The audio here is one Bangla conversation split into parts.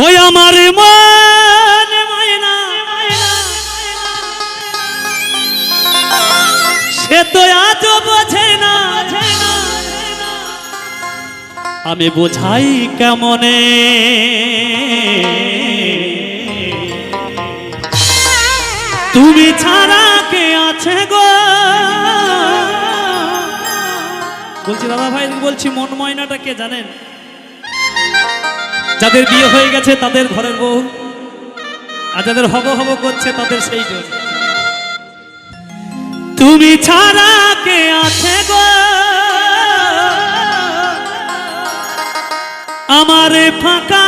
ওই আমার মন ময়না সে তো আজ বোঝে না, আমি বোঝাই কেমনে তুমি ছাড়া কে আছে গো। বলছি দাদা ভাই, বলছি মন ময়নাটা কে জানেন? যাদের বিয়ে হয়ে গেছে তাদের ঘরের বউ, আর যাদের হব হব করছে তাদের সেই জন। তুমি ছাড়া কে আছে গো আমার ফাঁকা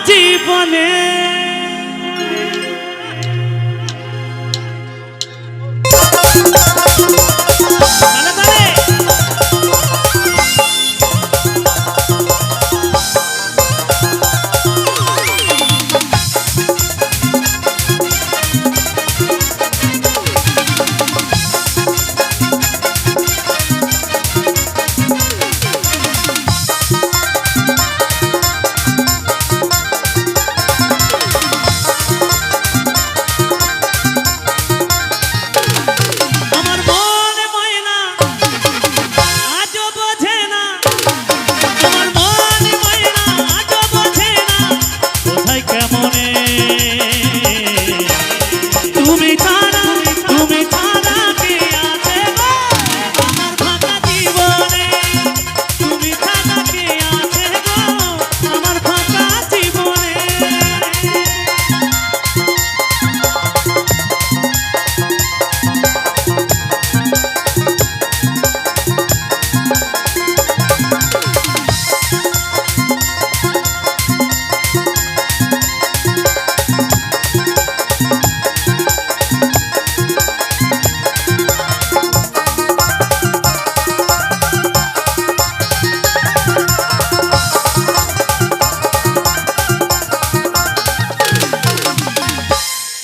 জীবনে।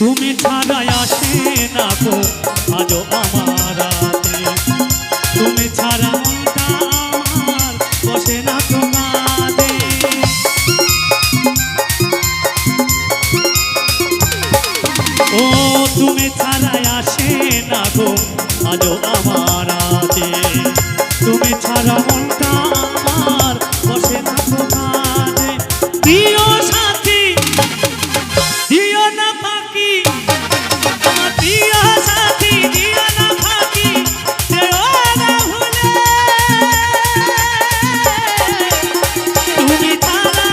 তুমি ছাড়া আসে না গো আজও আমার রাতে, তুমি ছাড়া আমার বসে না তোমারে। ও তুমি ছাড়া আসে না গো আজও আমার রাতে, তুমি ছাড়া মনটা আমার বসে না তোমারে। প্রিয় সাথী দিও না ফাঁকি, আমার প্রিয় সাথী দিও না ফাঁকি, যেও না ভুলে। তুমি ছাড়া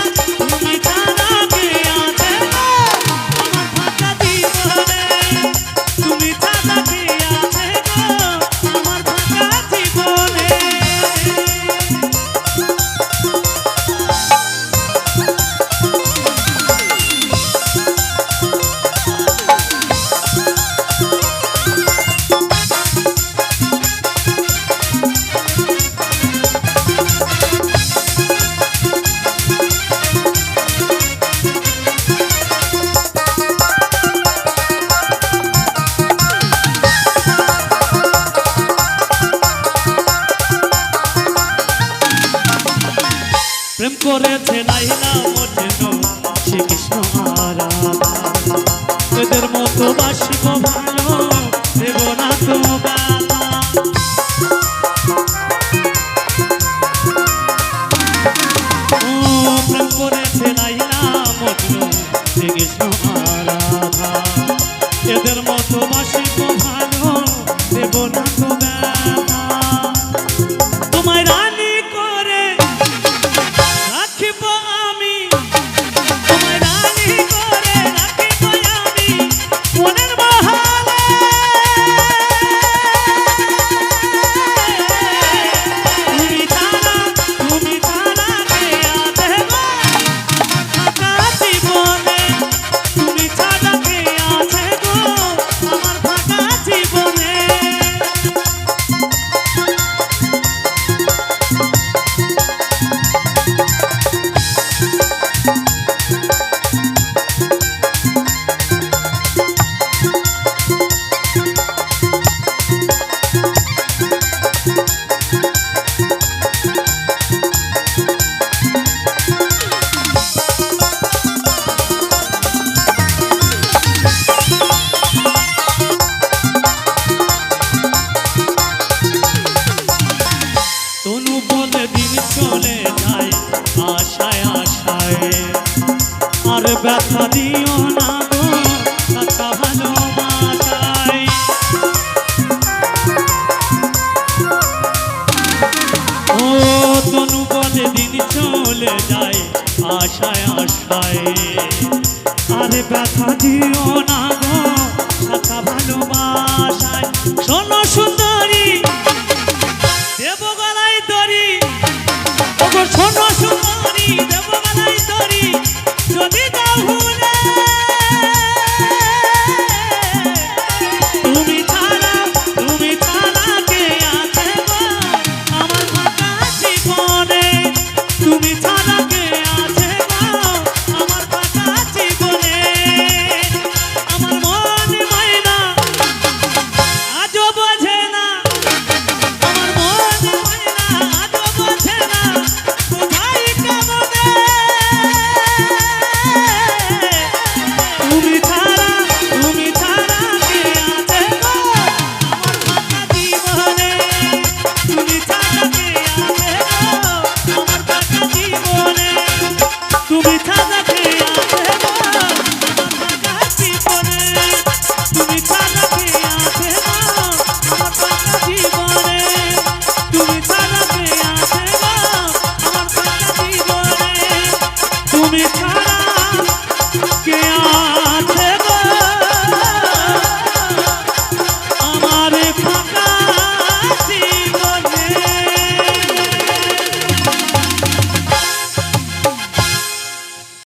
কে আছে আমার ফাঁকা জীবনে, তুমি ছাড়া কে আছে গো আমার ফাঁকা জীবনে। আর ব্যথা দিও না গো কাঁচা ভালোবাসায়। ও তনু বলে দিন চলে যায় আশায় আশায়, আর ব্যথা দিও না গো কাঁচা ভালোবাসায়। শোনো সুন্দরী দেব গলায় দড়ি, ওগো শোনো সুন্দরী দেব গলায় দড়ি, যদি যাও ভুলে তুমি ছাড়া কে আছে গো আমার ফাঁকা জীবনে, তুমি ছাড়া কে আছে গো আমার ফাঁকা জীবনে। আমার মন মায়না আজও বোঝে না, আমার মন মায়না আজও বোঝে না, কোথায় কেমনে তুমি ছাড়া কে আছে গো আমার ফাঁকা জীবনে, তুমি ছাড়া কে আছে গো আমার ফাঁকা জীবনে, তুমি ছাড়া